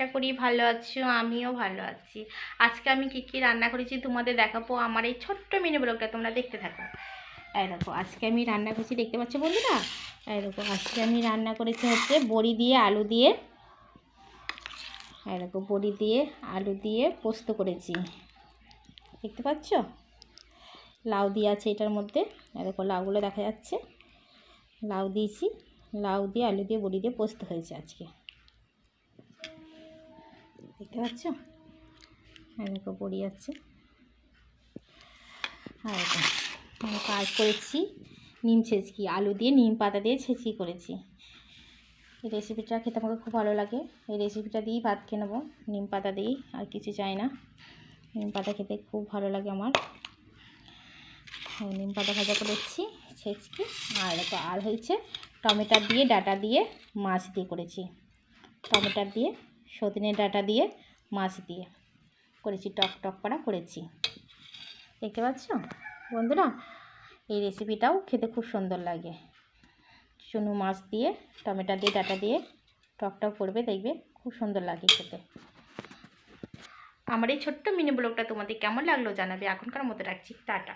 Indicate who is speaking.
Speaker 1: আশা করি ভালো আছো, আমিও ভালো আছি। আজকে আমি কি রান্না করেছি তোমাদের দেখাবো। আমার এই ছোট্ট মিনি ব্লগটা তোমরা দেখতে থাকো। এই দেখো আজকে আমি রান্না করেছি, দেখতে পাচ্ছ বন্ধুরা? এই দেখো আজকে আমি রান্না করেছি হচ্ছে বড়ি দিয়ে আলু দিয়ে। এই দেখো বড়ি দিয়ে আলু দিয়ে পোস্ত করেছি, দেখতে পাচ্ছ? লাউ দিয়ে আছে এটার মধ্যে। এই দেখো লাউগুলো দেখা যাচ্ছে, লাউ দিয়েছি। লাউ দিয়ে আলু দিয়ে বড়ি দিয়ে পোস্ত হয়েছে আজকে, দেখতে পাচ্ছ? দেখো বড়ি আছে। আর আমি কাজ করেছি নিম ছেঁচকি, আলু দিয়ে নিম পাতা দিয়ে ছেঁচকি করেছি। এই রেসিপিটা খেতে আমাকে খুব ভালো লাগে। এই রেসিপিটা দিয়েই ভাত খেয়ে নেবো, নিম পাতা দিয়েই, আর কিছু চাই না। নিম পাতা খেতে খুব ভালো লাগে আমার। নিম পাতা ভাজা করেছি ছেঁচকি। আর দেখো আর হয়েছে টমেটো দিয়ে ডাঁটা দিয়ে মাছ দিয়ে করেছি। টমেটো দিয়ে সজনে ডাঁটা দিয়ে মাছ দিয়ে করেছি, টক টক করা করেছি, দেখতে পাচ্ছ বন্ধুরা? এই রেসিপিটাও খেতে খুব সুন্দর লাগে। চুনো মাছ দিয়ে টমেটো দিয়ে ডাঁটা দিয়ে টক টক করবে, দেখবে খুব সুন্দর লাগে খেতে। আমার এই ছোট্ট মিনি ব্লগটা তোমাদের কেমন লাগলো জানাবে। এখনকার মতো রাখছি, টাটা।